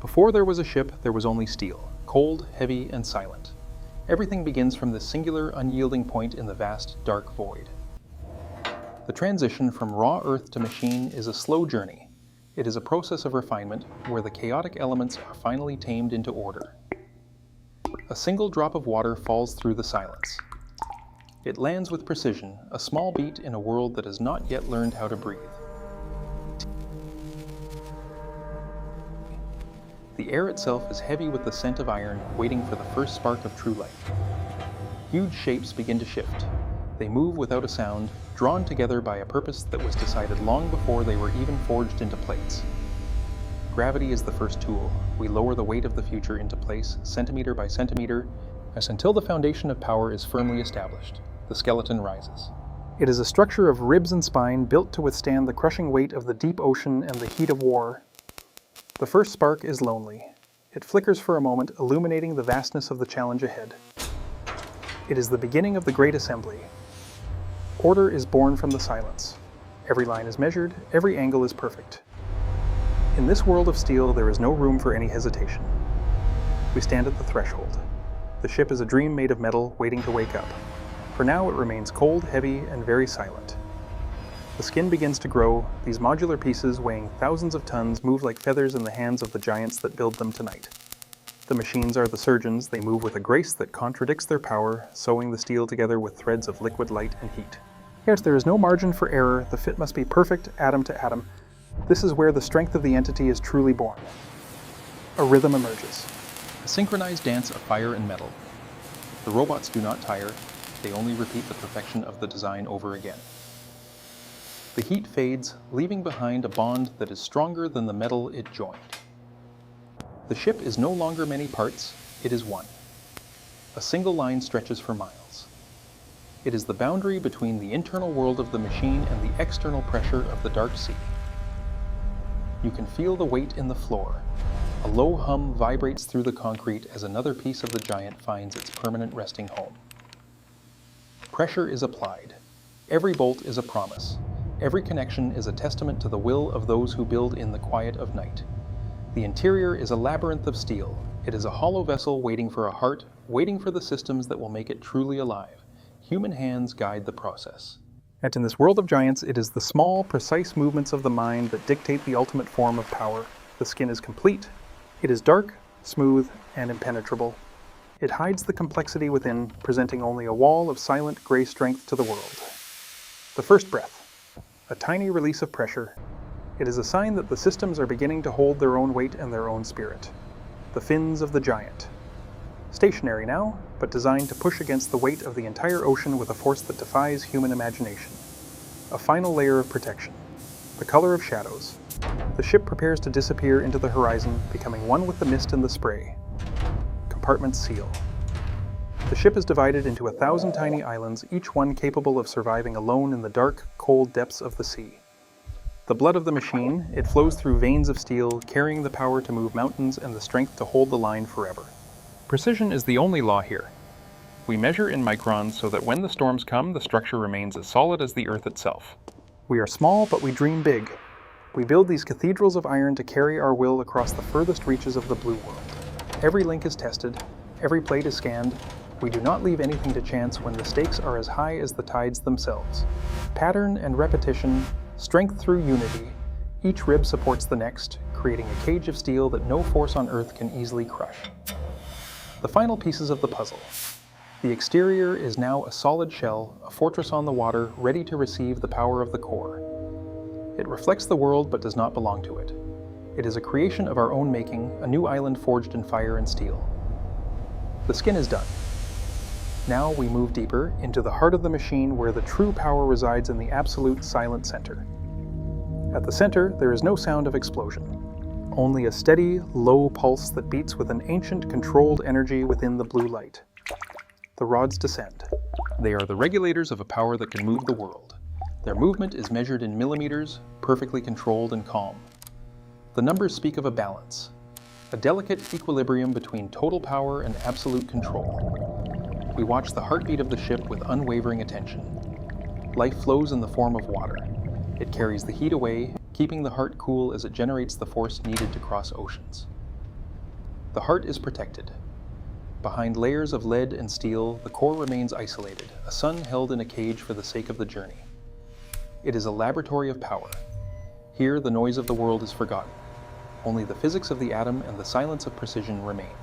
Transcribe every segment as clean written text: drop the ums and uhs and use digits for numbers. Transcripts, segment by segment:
Before there was a ship, there was only steel, cold, heavy, and silent. Everything begins from this singular, unyielding point in the vast, dark void. The transition from raw earth to machine is a slow journey. It is a process of refinement where the chaotic elements are finally tamed into order. A single drop of water falls through the silence. It lands with precision, a small beat in a world that has not yet learned how to breathe. The air itself is heavy with the scent of iron, waiting for the first spark of true life. Huge shapes begin to shift. They move without a sound, drawn together by a purpose that was decided long before they were even forged into plates. Gravity is the first tool. We lower the weight of the future into place, centimeter by centimeter, as until the foundation of power is firmly established. The skeleton rises. It is a structure of ribs and spine built to withstand the crushing weight of the deep ocean and the heat of war. The first spark is lonely. It flickers for a moment, illuminating the vastness of the challenge ahead. It is the beginning of the great assembly. Order is born from the silence. Every line is measured, every angle is perfect. In this world of steel, there is no room for any hesitation. We stand at the threshold. The ship is a dream made of metal, waiting to wake up. For now, it remains cold, heavy, and very silent. The skin begins to grow. These modular pieces, weighing thousands of tons, move like feathers in the hands of the giants that build them tonight. The machines are the surgeons. They move with a grace that contradicts their power, sewing the steel together with threads of liquid light and heat. Yes, there is no margin for error. The fit must be perfect, atom to atom. This is where the strength of the entity is truly born. A rhythm emerges. A synchronized dance of fire and metal. The robots do not tire. They only repeat the perfection of the design over again. The heat fades, leaving behind a bond that is stronger than the metal it joined. The ship is no longer many parts, it is one. A single line stretches for miles. It is the boundary between the internal world of the machine and the external pressure of the dark sea. You can feel the weight in the floor. A low hum vibrates through the concrete as another piece of the giant finds its permanent resting home. Pressure is applied. Every bolt is a promise. Every connection is a testament to the will of those who build in the quiet of night. The interior is a labyrinth of steel. It is a hollow vessel waiting for a heart, waiting for the systems that will make it truly alive. Human hands guide the process. And in this world of giants, it is the small, precise movements of the mind that dictate the ultimate form of power. The skin is complete. It is dark, smooth, and impenetrable. It hides the complexity within, presenting only a wall of silent gray strength to the world. The first breath. A tiny release of pressure. It is a sign that the systems are beginning to hold their own weight and their own spirit. The fins of the giant. Stationary now, but designed to push against the weight of the entire ocean with a force that defies human imagination. A final layer of protection. The color of shadows. The ship prepares to disappear into the horizon, becoming one with the mist and the spray. Compartments seal. The ship is divided into 1,000 tiny islands, each one capable of surviving alone in the dark, cold depths of the sea. The blood of the machine, it flows through veins of steel, carrying the power to move mountains and the strength to hold the line forever. Precision is the only law here. We measure in microns so that when the storms come, the structure remains as solid as the earth itself. We are small, but we dream big. We build these cathedrals of iron to carry our will across the furthest reaches of the blue world. Every link is tested, every plate is scanned. We do not leave anything to chance when the stakes are as high as the tides themselves. Pattern and repetition, strength through unity. Each rib supports the next, creating a cage of steel that no force on earth can easily crush. The final pieces of the puzzle. The exterior is now a solid shell, a fortress on the water, ready to receive the power of the core. It reflects the world but does not belong to it. It is a creation of our own making, a new island forged in fire and steel. The skin is done. Now we move deeper into the heart of the machine where the true power resides in the absolute silent center. At the center, there is no sound of explosion. Only a steady, low pulse that beats with an ancient, controlled energy within the blue light. The rods descend. They are the regulators of a power that can move the world. Their movement is measured in millimeters, perfectly controlled and calm. The numbers speak of a balance, a delicate equilibrium between total power and absolute control. We watch the heartbeat of the ship with unwavering attention. Life flows in the form of water. It carries the heat away, keeping the heart cool as it generates the force needed to cross oceans. The heart is protected. Behind layers of lead and steel, the core remains isolated, a sun held in a cage for the sake of the journey. It is a laboratory of power. Here, the noise of the world is forgotten. Only the physics of the atom and the silence of precision remain.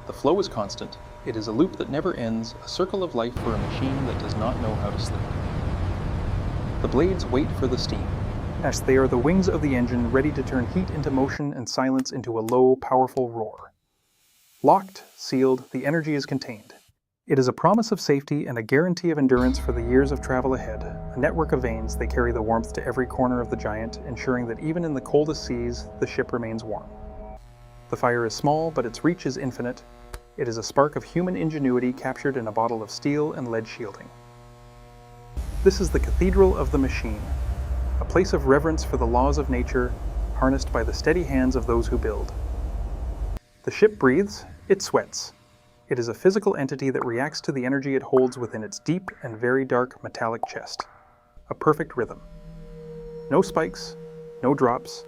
The flow is constant. It is a loop that never ends, a circle of life for a machine that does not know how to sleep. The blades wait for the steam, as they are the wings of the engine ready to turn heat into motion and silence into a low, powerful roar. Locked, sealed, the energy is contained. It is a promise of safety and a guarantee of endurance for the years of travel ahead. A network of vanes, they carry the warmth to every corner of the giant, ensuring that even in the coldest seas, the ship remains warm. The fire is small, but its reach is infinite. It is a spark of human ingenuity captured in a bottle of steel and lead shielding. This is the cathedral of the machine, a place of reverence for the laws of nature, harnessed by the steady hands of those who build. The ship breathes, it sweats. It is a physical entity that reacts to the energy it holds within its deep and very dark metallic chest. A perfect rhythm. No spikes, no drops,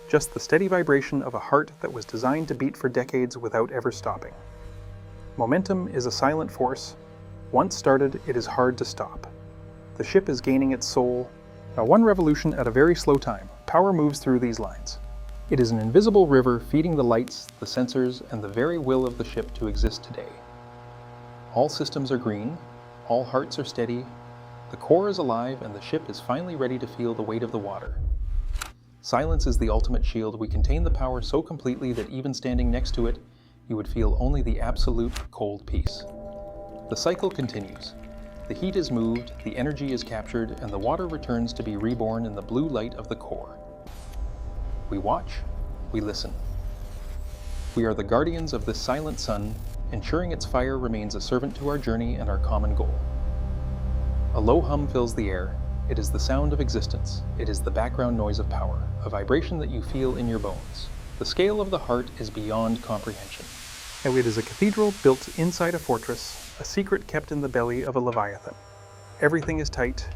just the steady vibration of a heart that was designed to beat for decades without ever stopping. Momentum is a silent force. Once started, it is hard to stop. The ship is gaining its soul. Now, one revolution at a very slow time, power moves through these lines. It is an invisible river feeding the lights, the sensors, and the very will of the ship to exist today. All systems are green, all hearts are steady, the core is alive, and the ship is finally ready to feel the weight of the water. Silence is the ultimate shield. We contain the power so completely that even standing next to it, you would feel only the absolute cold peace. The cycle continues. The heat is moved, the energy is captured, and the water returns to be reborn in the blue light of the core. We watch, we listen. We are the guardians of this silent sun, ensuring its fire remains a servant to our journey and our common goal. A low hum fills the air. It is the sound of existence. It is the background noise of power, a vibration that you feel in your bones. The scale of the heart is beyond comprehension. Now, it is a cathedral built inside a fortress, a secret kept in the belly of a leviathan. Everything is tight,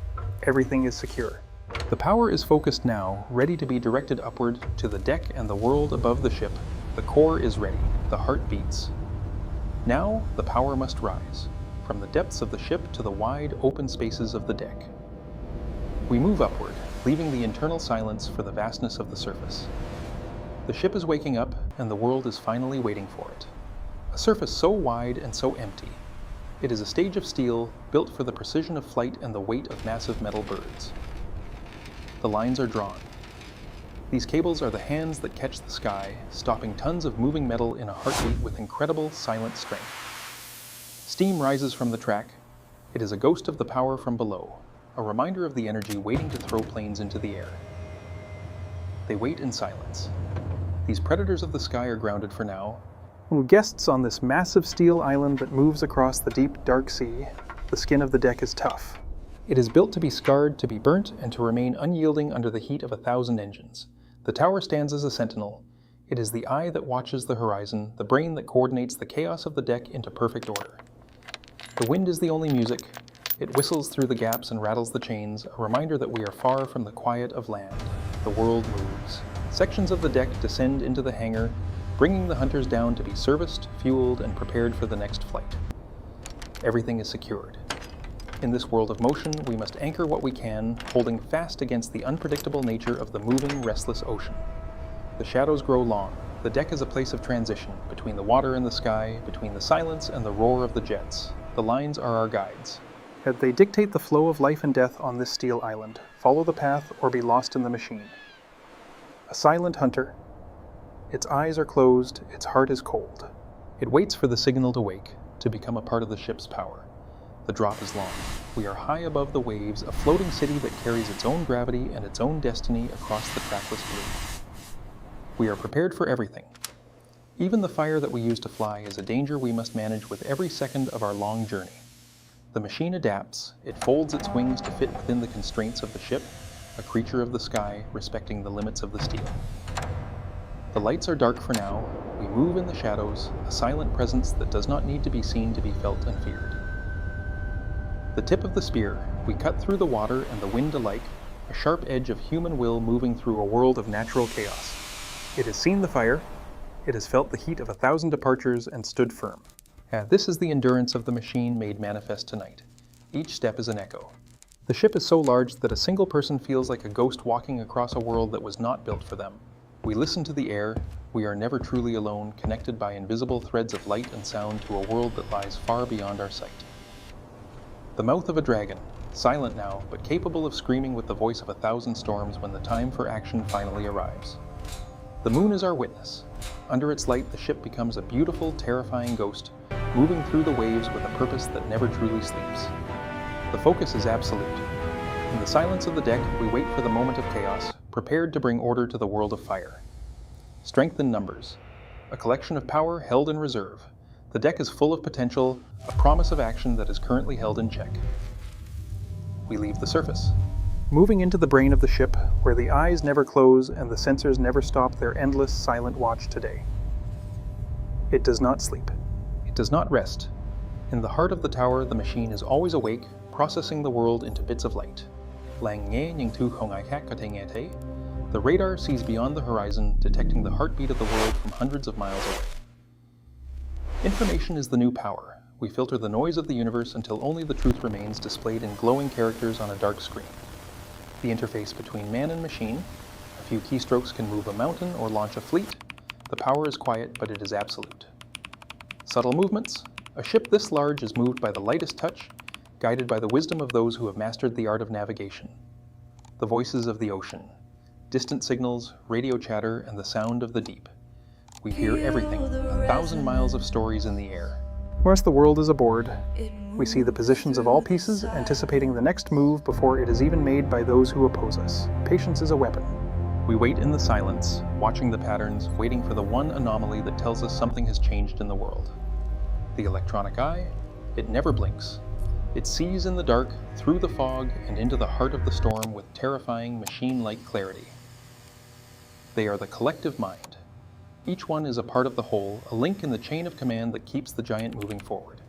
everything is secure. The power is focused now, ready to be directed upward to the deck and the world above the ship. The core is ready, the heart beats. Now, the power must rise, from the depths of the ship to the wide, open spaces of the deck. We move upward, leaving the internal silence for the vastness of the surface. The ship is waking up, and the world is finally waiting for it. A surface so wide and so empty. It is a stage of steel, built for the precision of flight and the weight of massive metal birds. The lines are drawn. These cables are the hands that catch the sky, stopping tons of moving metal in a heartbeat with incredible, silent strength. Steam rises from the track. It is a ghost of the power from below, a reminder of the energy waiting to throw planes into the air. They wait in silence. These predators of the sky are grounded for now. Guests on this massive steel island that moves across the deep, dark sea, the skin of the deck is tough. It is built to be scarred, to be burnt, and to remain unyielding under the heat of 1,000 engines. The tower stands as a sentinel. It is the eye that watches the horizon, the brain that coordinates the chaos of the deck into perfect order. The wind is the only music. It whistles through the gaps and rattles the chains, a reminder that we are far from the quiet of land. The world moves. Sections of the deck descend into the hangar, bringing the hunters down to be serviced, fueled, and prepared for the next flight. Everything is secured. In this world of motion, we must anchor what we can, holding fast against the unpredictable nature of the moving, restless ocean. The shadows grow long. The deck is a place of transition, between the water and the sky, between the silence and the roar of the jets. The lines are our guides. They dictate the flow of life and death on this steel island. Follow the path or be lost in the machine. A silent hunter. Its eyes are closed, its heart is cold. It waits for the signal to wake, to become a part of the ship's power. The drop is long. We are high above the waves, a floating city that carries its own gravity and its own destiny across the trackless blue. We are prepared for everything. Even the fire that we use to fly is a danger we must manage with every second of our long journey. The machine adapts. It folds its wings to fit within the constraints of the ship, a creature of the sky, respecting the limits of the steel. The lights are dark for now. We move in the shadows, a silent presence that does not need to be seen to be felt and feared. The tip of the spear, we cut through the water and the wind alike, a sharp edge of human will moving through a world of natural chaos. It has seen the fire, It has felt the heat of 1,000 departures and stood firm. This is the endurance of the machine made manifest tonight. Each step is an echo. The ship is so large that a single person feels like a ghost walking across a world that was not built for them. We listen to the air. We are never truly alone, connected by invisible threads of light and sound to a world that lies far beyond our sight. The mouth of a dragon, silent now, but capable of screaming with the voice of 1,000 storms when the time for action finally arrives. The moon is our witness. Under its light, the ship becomes a beautiful, terrifying ghost, moving through the waves with a purpose that never truly sleeps. The focus is absolute. In the silence of the deck, we wait for the moment of chaos, prepared to bring order to the world of fire. Strength in numbers. A collection of power held in reserve. The deck is full of potential, a promise of action that is currently held in check. We leave the surface. Moving into the brain of the ship, where the eyes never close and the sensors never stop their endless, silent watch today. It does not sleep. It does not rest. In the heart of the tower, the machine is always awake, processing the world into bits of light. The radar sees beyond the horizon, detecting the heartbeat of the world from hundreds of miles away. Information is the new power. We filter the noise of the universe until only the truth remains, displayed in glowing characters on a dark screen. The interface between man and machine. A few keystrokes can move a mountain or launch a fleet. The power is quiet, but it is absolute. Subtle movements. A ship this large is moved by the lightest touch, guided by the wisdom of those who have mastered the art of navigation. The voices of the ocean. Distant signals, radio chatter, and the sound of the deep. We hear everything, 1,000 miles of stories in the air. Whilst the world is aboard, we see the positions of all pieces, anticipating the next move before it is even made by those who oppose us. Patience is a weapon. We wait in the silence, watching the patterns, waiting for the one anomaly that tells us something has changed in the world. The electronic eye, it never blinks. It sees in the dark, through the fog, and into the heart of the storm with terrifying, machine-like clarity. They are the collective mind. Each one is a part of the whole, a link in the chain of command that keeps the giant moving forward.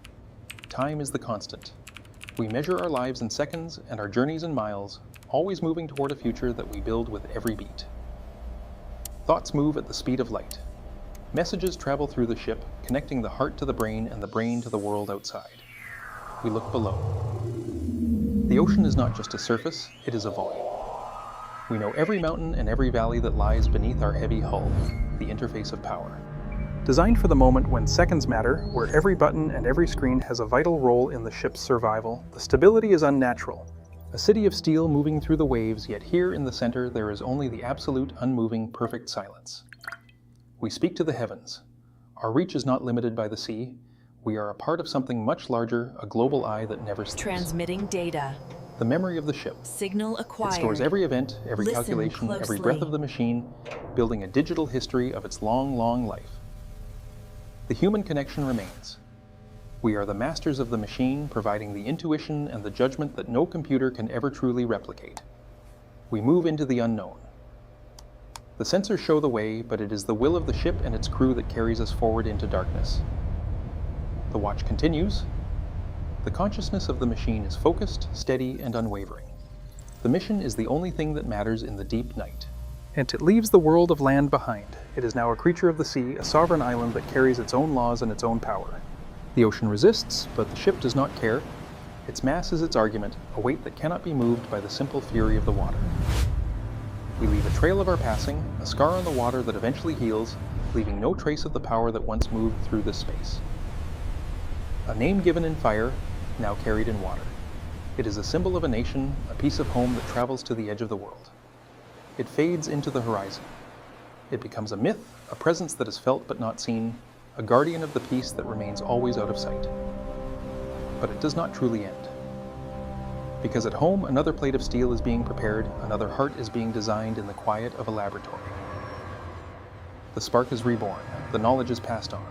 Time is the constant. We measure our lives in seconds and our journeys in miles, always moving toward a future that we build with every beat. Thoughts move at the speed of light. Messages travel through the ship, connecting the heart to the brain and the brain to the world outside. We look below. The ocean is not just a surface, it is a volume. We know every mountain and every valley that lies beneath our heavy hull, the interface of power. Designed for the moment when seconds matter, where every button and every screen has a vital role in the ship's survival, the stability is unnatural. A city of steel moving through the waves, yet here in the center there is only the absolute, unmoving, perfect silence. We speak to the heavens. Our reach is not limited by the sea. We are a part of something much larger, a global eye that never sleeps. Transmitting data. The memory of the ship. Signal acquired. It stores every event, every Listen calculation, closely. every breath of the machine, building a digital history of its long, long life. The human connection remains. We are the masters of the machine, providing the intuition and the judgment that no computer can ever truly replicate. We move into the unknown. The sensors show the way, but it is the will of the ship and its crew that carries us forward into darkness. The watch continues. The consciousness of the machine is focused, steady, and unwavering. The mission is the only thing that matters in the deep night. And it leaves the world of land behind. It is now a creature of the sea, a sovereign island that carries its own laws and its own power. The ocean resists, but the ship does not care. Its mass is its argument, a weight that cannot be moved by the simple fury of the water. We leave a trail of our passing, a scar on the water that eventually heals, leaving no trace of the power that once moved through this space. A name given in fire, now carried in water. It is a symbol of a nation, a piece of home that travels to the edge of the world. It fades into the horizon. It becomes a myth, a presence that is felt but not seen, a guardian of the peace that remains always out of sight. But it does not truly end. Because at home, another plate of steel is being prepared, another heart is being designed in the quiet of a laboratory. The spark is reborn, the knowledge is passed on.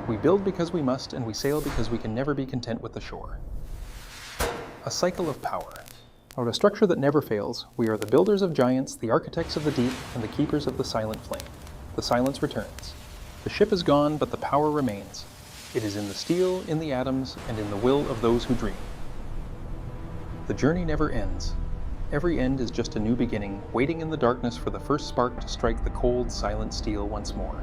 We build because we must, and we sail because we can never be content with the shore. A cycle of power. Out a structure that never fails, we are the builders of giants, the architects of the deep, and the keepers of the silent flame. The silence returns. The ship is gone, but the power remains. It is in the steel, in the atoms, and in the will of those who dream. The journey never ends. Every end is just a new beginning, waiting in the darkness for the first spark to strike the cold, silent steel once more.